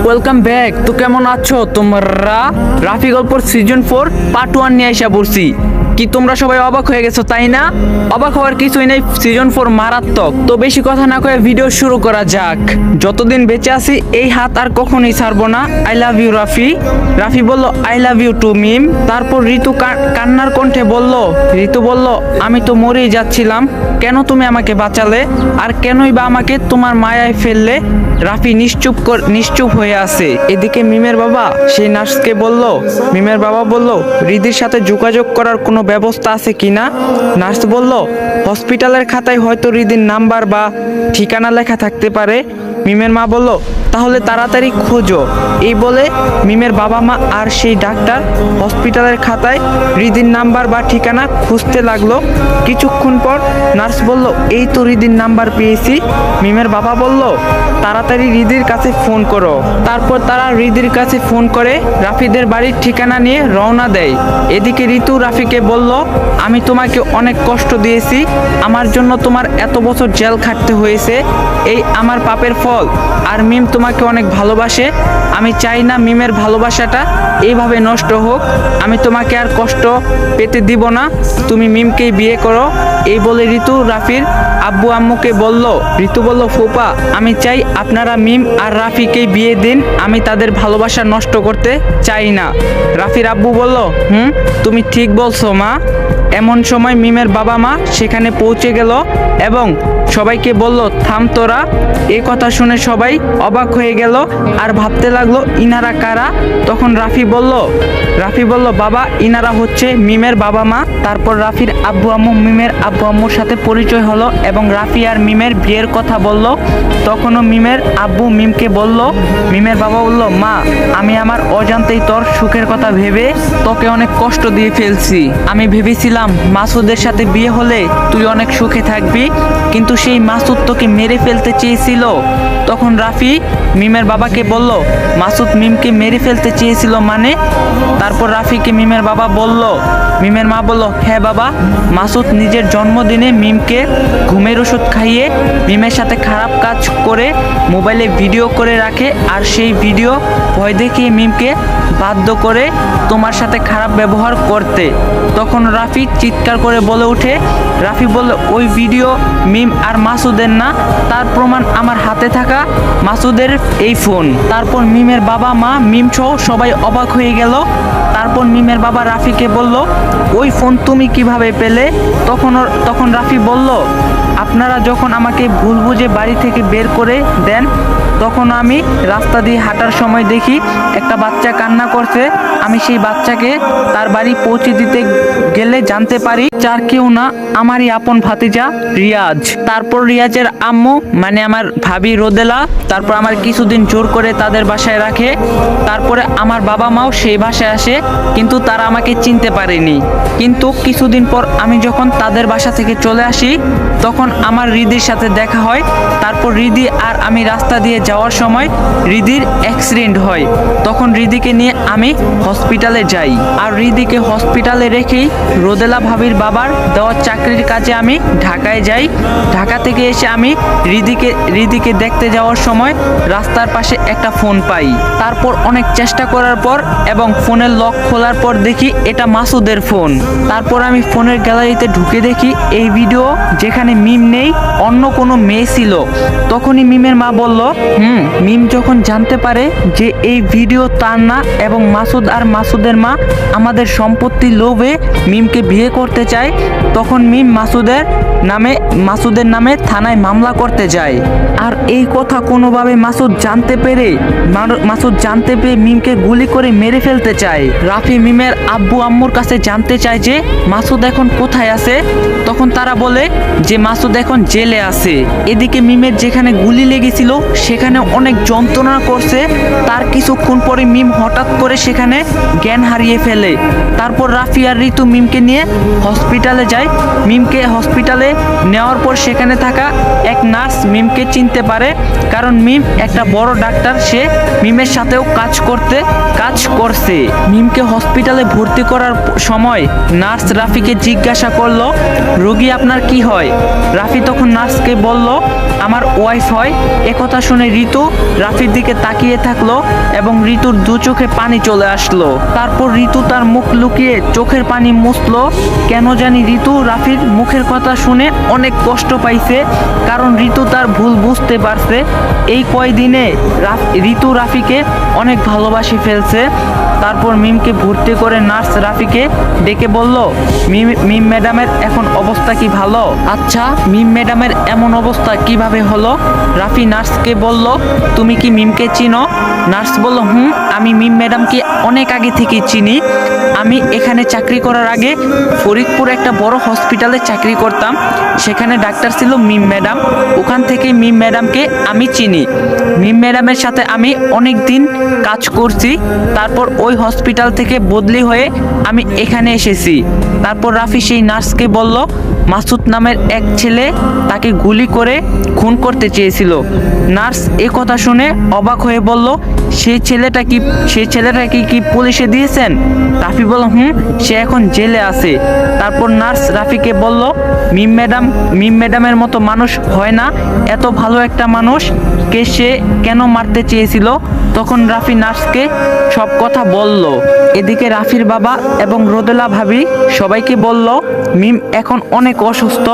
Welcome back. তো কেমন আছো তোমরা? রাফি গল্পর সিজন 4 পার্ট 1 নিয়ে এসে পড়ছি। কি তোমরা সবাই অবাক হয়ে গেছো তাই না? অবাক হওয়ার কিছুই নেই, সিজন 4 মারাত্মক। তো বেশি কথা না কয়ে ভিডিও শুরু করা যাক। যতদিন বেঁচে আছি এই হাত আর কখনোই ছাড়বো না। I love you Rafi. Rafi বলল I love you too Mim. তারপর ঋতু কান্নার কণ্ঠে বলল, ঋতু বলল আমি তো মরেই যাচ্ছিলাম, কেন তুমি আমাকে বাঁচালে? আর কেনই বা আমাকে তোমার মায়ায় ফেললে? রাফি নিশ্চুপ হয়ে আছে। এদিকে মিমের বাবা সেই নার্সকে বলল, মিমের বাবা বলল হৃদির সাথে যোগাযোগ করার কোনো ব্যবস্থা আছে কিনা? নার্স বলল হসপিটালের খাতায় হয়তো হৃদির নাম্বার বা ঠিকানা লেখা থাকতে পারে। মিমের মা বলল তাহলে তাড়াতাড়ি খোঁজো। এই বলে মিমের বাবা মা আর সেই ডাক্তার হসপিটালের খাতায় হৃদির নাম্বার বা ঠিকানা খুঁজতে লাগলো। কিছুক্ষণ পর নার্স বলল এই তো হৃদির নাম্বার পেয়েছি। মিমের বাবা বলল তাড়াতাড়ি হৃদির কাছে ফোন করো। তারপর তারা হৃদির কাছে ফোন করে রাফিদের বাড়ির ঠিকানা নিয়ে রওনা দেয়। এদিকে ঋতু রাফিকে বলল আমি তোমাকে অনেক কষ্ট দিয়েছি, আমার জন্য তোমার এত বছর জেল খাটতে হয়েছে, এই আমার পাপের ফল। আর মিম তোমাকে অনেক ভালোবাসে, আমি চাই না মিমের ভালোবাসাটা এইভাবে নষ্ট হোক। আমি তোমাকে আর কষ্ট পেতে দিব না, তুমি মিমকেই বিয়ে করো। এই বলে ঋতু রাফির আব্বু আম্মুকে বলল। ঋতু বলল ফুপা আমি চাই আপনারা মিম আর রাফিকেই বিয়ে দিন, আমি তাদের ভালোবাসা নষ্ট করতে চাই না। রাফির আব্বু বলল তুমি ঠিক বলছো মা। এমন সময় মিমের বাবা মা সেখানে পৌঁছে গেল এবং সবাইকে বলল থাম তোরা। এই কথা শুনে সবাই অবাক হয়ে গেল আর ভাবতে লাগলো ইনারা কারা। তখন রাফি বলল বাবা ইনারা হচ্ছে মিমের বাবা মা। তারপর রাফির আব্বু আম্মু মিমের আব্বু আম্মুর সাথে পরিচয় হলো এবং রাফি আর মিমের বিয়ের কথা বলল। তখনও মিমের আব্বু মিমকে বলল, মিমের বাবা বলল মা আমি আমার অজান্তেই তোর সুখের কথা ভেবে তোকে অনেক কষ্ট দিয়ে ফেলছি। আমি ভেবেছিলাম মাসুদের সাথে বিয়ে হলে তুই অনেক সুখে থাকবি, কিন্তু সেই মাসুদ তোকে মেরে ফেলতে চেয়েছিল। তখন রাফি মিমের বাবাকে বলল মাসুদ মিমকে মেরে ফেলতে চেয়েছিল মানে? তারপর রাফিকে মিমের বাবা বলল, মিমের মা বলল হ্যাঁ বাবা, মাসুদ নিজের জন্মদিনে মিমকে ঘুমের ওষুধ খাইয়ে মিমের সাথে খারাপ কাজ করে মোবাইলে ভিডিও করে রাখে, আর সেই ভিডিও ভয় দেখিয়ে মিমকে বাধ্য করে তোমার সাথে খারাপ ব্যবহার করতে। তখন রাফি চিৎকার করে বলে ওঠে, রাফি বলল ওই ভিডিও মিম আর মাসুদের না, তার প্রমাণ আমার হাতে থাকা মাসুদের এই ফোন। তারপর মিমের বাবা মা মিম সহ সবাই অবাক হয়ে গেল। তারপর মিমের বাবা রাফিকে বলল ওই ফোন তুমি কিভাবে পেলে? তখন রাফি বলল আপনারা যখন আমাকে ভুল বুঝে বাড়ি থেকে বের করে দেন তখন আমি রাস্তা দিয়ে হাঁটার সময় দেখি একটা বাচ্চা কান্না করছে। আমি সেই বাচ্চাকে তার বাড়ি পৌঁছে দিতে গেলে জানতে পারি যার কেউ না আমারই আপন ভাতিজা রিয়াজ। তারপর রিয়াজের আম্মু মানে আমার ভাবি রোদেলা তারপর আমার কিছুদিন জোর করে তাদের বাসায় রাখে। তারপরে আমার বাবা মাও সেই বাসায় আসে, কিন্তু তারা আমাকে চিনতে পারেনি। কিন্তু কিছুদিন পর আমি যখন তাদের বাসা থেকে চলে আসি তখন আমার হৃদির সাথে দেখা হয়। তারপর হৃদি আর আমি রাস্তা দিয়ে যাওয়ার সময় হৃদির অ্যাক্সিডেন্ট হয়। তখন হৃদিকে নিয়ে আমি হসপিটালে যাই, আর হৃদিকে হসপিটালে রেখেই রোদেলা ভাবির বাবার দেওয়া চাকরির কাজে আমি ঢাকায় যাই। ঢাকা থেকে এসে আমি হৃদিকে দেখতে যাওয়ার সময় রাস্তার পাশে একটা ফোন পাই। তারপর অনেক চেষ্টা করার পর এবং ফোনের লক খোলার পর দেখি এটা মাসুদের ফোন। তারপর আমি ফোনের গ্যালারিতে ঢুকে দেখি এই ভিডিও যেখানে মিম নেই, অন্য কোনো মেয়ে ছিল। তখনই মিমের মা বলল মিম যখন জানতে পারে যে এই ভিডিও তার না এবং মাসুদ আর মাসুদের মা আমাদের সম্পত্তি লোভে মিমকে বিয়ে করতে চায়, তখন মিম মাসুদের নামে থানায় মামলা করতে যায়। আর এই কথা কোনোভাবে মাসুদ জানতে পেরে মিমকে গুলি করে মেরে ফেলতে চায়। রাফি মিমের আব্বু আম্মুর কাছে জানতে চায় যে মাসুদ এখন কোথায় আছে। তখন তারা বলে যে মাসুদ এখন জেলে আছে। এদিকে মিমের যেখানে গুলি লেগেছিল সেখানে অনেক যন্ত্রণা করছে। তার কিছুক্ষণ পরে মিম হঠাৎ করে সেখানে জ্ঞান হারিয়ে ফেলে। তারপর রাফি আর ঋতু মিমকে নিয়ে হসপিটালে যায়। মিমকে হসপিটালে নেওয়ার পর সেখানে থাকা এক নার্স মিমকে চিনতে পারে, কারণ মিম একটা বড় ডাক্তার, সে মিমের সাথেও কাজ করছে। মিমকে হসপিটালে ভর্তি করার সময় নার্স রাফিকে জিজ্ঞাসা করলো রোগী আপনার কি হয়? রাফি তখন নার্সকে বলল আমার ওয়াইফ হয়। একথা শুনে ঋতু রাফির দিকে তাকিয়ে থাকলো এবং ঋতুর দু চোখে পানি চলে আসলো। তারপর ঋতু তার মুখ লুকিয়ে চোখের পানি মুছলো। কেন জানি ঋতু রাফির মুখের কথা শুনে অনেক কষ্ট পাইছে, কারণ ঋতু তার ভুল বুঝতে পারছে। এই কয়দিনে ঋতু রাফিকে অনেক ভালোবাসি ফেলছে। তারপর মিমকে ভর্তি করে নার্স রাফিকে ডেকে বলল, মিম ম্যাডামের এখন অবস্থা কি ভালো? আচ্ছা, মিম ম্যাডামের এমন অবস্থা কিভাবে হলো? রাফি নার্সকে বলল, তুমি কি মিমকে চিনো? নার্স বলল, আমি মিম ম্যাডামকে অনেক আগে থেকেই চিনি। আমি এখানে চাকরি করার আগে ফরিদপুর একটা বড় হসপিটালে চাকরি করতাম, সেখানে ডাক্তার ছিল মিম ম্যাডাম। ওখান থেকে মিম ম্যাডামকে আমি চিনি। মিম ম্যাডামের সাথে আমি অনেক দিন কাজ করছি। তারপর ওই হসপিটাল থেকে বদলি হয়ে আমি এখানে এসেছি। তারপর রাফি সেই নার্সকে বলল, মাসুদ নামের এক ছেলে তাকে গুলি করে খুন করতে চেয়েছিল। নার্স এ কথা শুনে অবাক হয়ে বলল, সেই ছেলেটাকে কি পুলিশে দিয়েছেন? রাফি বলল, সে এখন জেলে আছে। তারপর নার্স রাফিকে বলল, মিম ম্যাডামের মতো মানুষ হয় না, এত ভালো একটা মানুষ কে, সে কেন মারতে চেয়েছিল? তখন রাফি নার্সকে সব কথা বলল। এদিকে রাফির বাবা এবং রোদেলা ভাবি সবাইকে বলল, মিম এখন অনেক অসুস্থ,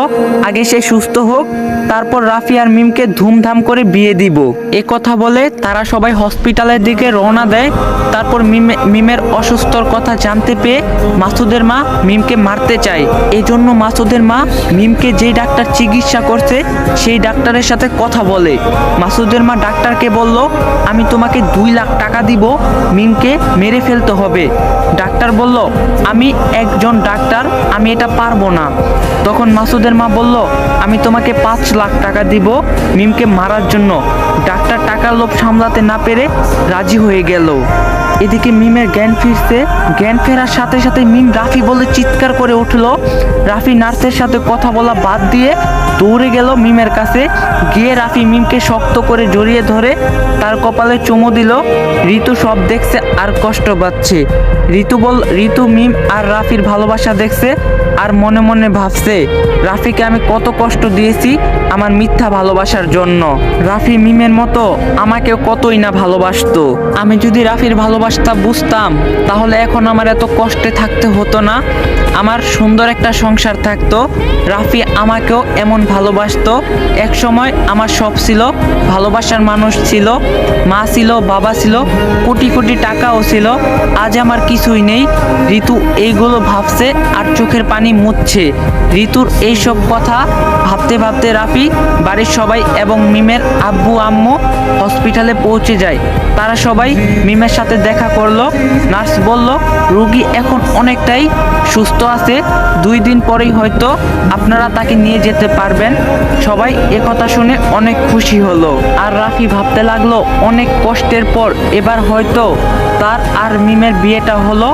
আগে সে সুস্থ হোক, তারপর রাফি আর মিমকে ধুমধাম করে বিয়ে দিব। এ কথা বলে তারা সবাই হসপিটালের দিকে রওনা দেয়। তারপর মিমের অসুস্থর কথা জানতে পেয়ে মাসুদের মা মিমকে মারতে চায়। এই জন্য মাসুদের মা মিমকে যেই ডাক্তার চিকিৎসা করছে সেই ডাক্তারের সাথে কথা বলে। মাসুদের মা ডাক্তারকে বলল, আমি তোমাকে 2 লাখ টাকা দিব, মিমকে মেরে ফেলতে হবে। ডাক্তার বলল, আমি একজন ডাক্তার, আমি এটা পারবো না। তখন মাসুদের মা বলল, আমি তোমাকে 5 লাখ টাকা দিব মিমকে মারার জন্য। ডাক্তার টাকার লোভ সামলাতে না পেরে রাজি হয়ে গেল। এদিকে মিমের জ্ঞান ফিরছে। জ্ঞান ফেরার সাথে সাথে মিম রাফি বলে চিৎকার করে উঠল। রাফি নার্সের সাথে কথা বলা বাদ দিয়ে দৌড়ে গেল মিমের কাছে। গিয়ে রাফি মিমকে শক্ত করে জড়িয়ে ধরে তার কপালে চুমু দিল। ঋতু সব দেখছে আর কষ্ট পাচ্ছে। ঋতু মিম আর রাফির ভালোবাসা দেখছে আর মনে মনে ভাবছে, রাফিকে আমি কত কষ্ট দিয়েছি আমার মিথ্যা ভালোবাসার জন্য। রাফি মিমের মতো আমাকেও কতই না ভালোবাসতো। আমি যদি রাফির ভালোবাসা বুঝতাম তাহলে এখন আমার এত কষ্টে থাকতে হতো না, আমার সুন্দর একটা সংসার থাকতো। রাফি আমাকেও এমন ভালোবাসতো। এক সময় আমার সব ছিল, ভালোবাসার মানুষ ছিল, মা ছিল, বাবা ছিল, কোটি কোটি টাকাও ছিল। আজ আমার কিছুই নেই। ঋতু এইগুলো ভাবছে আর চোখের পানি মুছছে। ঋতুর এইসব কথা ভাবতে ভাবতে রাফি, বাড়ির সবাই এবং মিমের আব্বু আম্মু হসপিটালে পৌঁছে যায়। তারা সবাই মিমের সাথে দেখা করলো। নার্স বলল, রোগী এখন অনেকটাই সুস্থ আছে, 2 দিন পরেই হয়তো আপনারা তাকে নিয়ে যেতে পারবেন। সবাই একথা শুনে অনেক খুশি হলো। আর রাফি ভাবতে লাগলো, অনেক কষ্টের পর এবার হয়তো তার আর মিমের বিয়েটা হলো।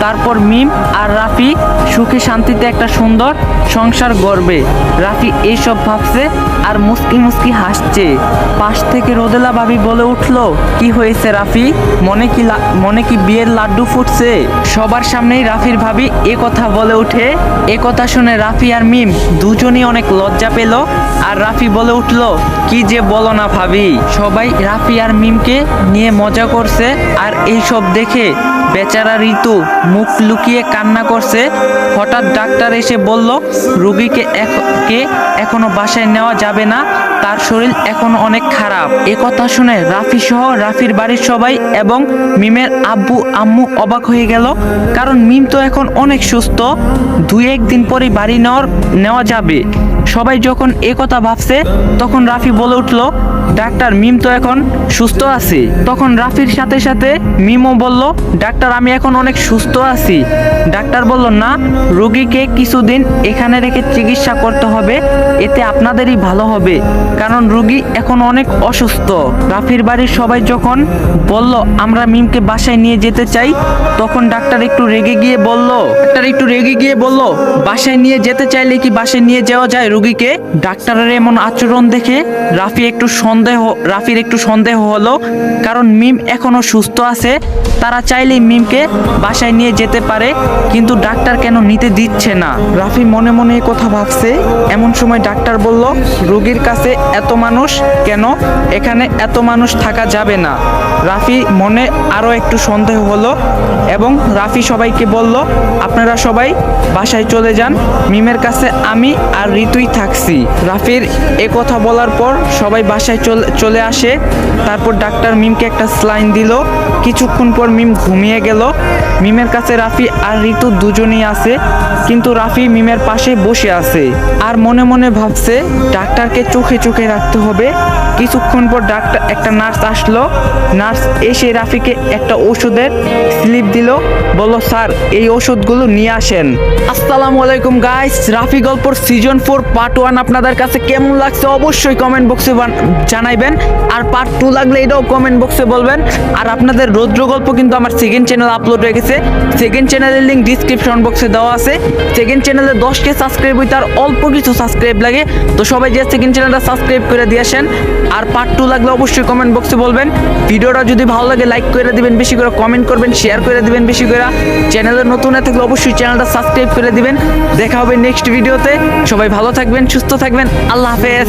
তারপর মিম আর রাফি সুখে শান্তিতে একটা সুন্দর সংসার গড়বে। রাফি এইসব ভাবছে আর মুস্কি মুস্কি হাসছে। পাশ থেকে রোদেলা ভাবি বলে উঠলো, কি হয়েছে রাফি, মনে কি বিয়ের লাড্ডু ফুটছে? সবার সামনেই রাফির ভাবি এ কথা বলে উঠে। এ কথা শুনে রাফি আর মিম দুজনই অনেক লজ্জা পেল। আর রাফি বলে উঠলো, কি যে বলো না ভাবি। সবাই রাফি আর মিমকে নিয়ে মজা করছে আর এইসব দেখে বেচারা ঋতু মুখ লুকিয়ে কান্না করছে। হঠাৎ ডাক্তার এসে বলল, রোগীকে এখনো বাসায় নেওয়া যাবে না, তার শরীর এখনো অনেক খারাপ। এ কথা শুনে রাফি সহ রাফির বাড়ির সবাই এবং মিমের আব্বু আম্মু অবাক হয়ে গেল, কারণ মিম তো এখন অনেক সুস্থ, 2-1 দিন পরে বাড়ি নেওয়া যাবে। সবাই যখন এ কথা ভাবছে তখন রাফি বলে উঠলো, ডাক্তার মিম তো এখন সুস্থ আছে। তখন রাফির সাথে সাথে মিমও বলল, ডাক্তার আমি এখন অনেক সুস্থ আছি। ডাক্তার বলল, না, রোগীকে কিছুদিন এখানে রেখে চিকিৎসা করতে হবে, এতে আপনাদেরই ভালো হবে, কারণ রোগী এখন অনেক অসুস্থ। রাফির বাড়ির সবাই যখন বলল আমরা মিমকে বাসায় নিয়ে যেতে চাই, তখন ডাক্তার একটু রেগে গিয়ে বলল, বাসায় নিয়ে যেতে চাইলে কি বাসায় নিয়ে যাওয়া যায় রোগীকে? ডাক্তারের এমন আচরণ দেখে রাফি একটু রাফির একটু সন্দেহ হলো, কারণ মিম এখনো সুস্থ আছে। তারা চাইলেই মিমকে বাসায় নিয়ে যেতে পারে, কিন্তু ডাক্তার কেন নিতে দিচ্ছে না। রাফি মনে মনে এই কথা ভাবছে। এমন সময় ডাক্তার বলল, রোগীর কাছে এত মানুষ কেন, এখানে এত মানুষ থাকা যাবে না। রাফি মনে আরও একটু সন্দেহ হলো এবং রাফি সবাইকে বলল, আপনারা সবাই বাসায় চলে যান, মিমের কাছে আমি আর ঋতুই থাকছি। রাফির এ কথা বলার পর সবাই বাসায় চলে আসে। তারপর ডাক্তার মিমকে একটা স্লাইন দিল। কিছুক্ষণ পর মিম ঘুমিয়ে গেল। মিমের কাছে রাফি আর ঋতু দুজনেই আছে, কিন্তু রাফি মিমের পাশে বসে আছে আর মনে মনে ভাবছে ডাক্তারকে চোখে চোখে রাখতে হবে। কিছুক্ষণ পর একটা নার্স আসলো। নার্স এসে রাফিকে একটা ওষুধের স্লিপ দিল, বলল, স্যার এই ওষুধগুলো নিয়ে আসেন। আসসালামু আলাইকুম গাইস, রাফি গল্পর সিজন 4 পার্ট 1 আপনাদের কাছে কেমন লাগছে অবশ্যই কমেন্ট বক্সে জানাইবেন, আর পার্ট 2 লাগলে এটাও কমেন্ট বক্সে বলবেন। আর আপনাদের রৌদ্র গল্প কিন্তু আমার সেকেন্ড চ্যানেল আপলোড হয়ে গেছে। সেকেন্ড চ্যানেলের লিঙ্ক ডিসক্রিপশন বক্সে দেওয়া আছে। সেকেন্ড চ্যানেলে 10K সাবস্ক্রাইব হইতে আর অল্প কিছু সাবস্ক্রাইব লাগে, তো সবাই যে সেকেন্ড চ্যানেলটা সাবস্ক্রাইব করে দিয়ে আসেন। আর পার্ট 2 লাগলে অবশ্যই কমেন্ট বক্সে বলবেন। ভিডিওটা যদি ভালো লাগে লাইক করে দিবেন, বেশি করে কমেন্ট করবেন, শেয়ার করে দিবেন বেশি করে। চ্যানেলের নতুন হয়ে থাকলে অবশ্যই চ্যানেলটা সাবস্ক্রাইব করে দিবেন। দেখা হবে নেক্সট ভিডিওতে। সবাই ভালো থাকবেন, সুস্থ থাকবেন, আল্লাহ হাফেজ।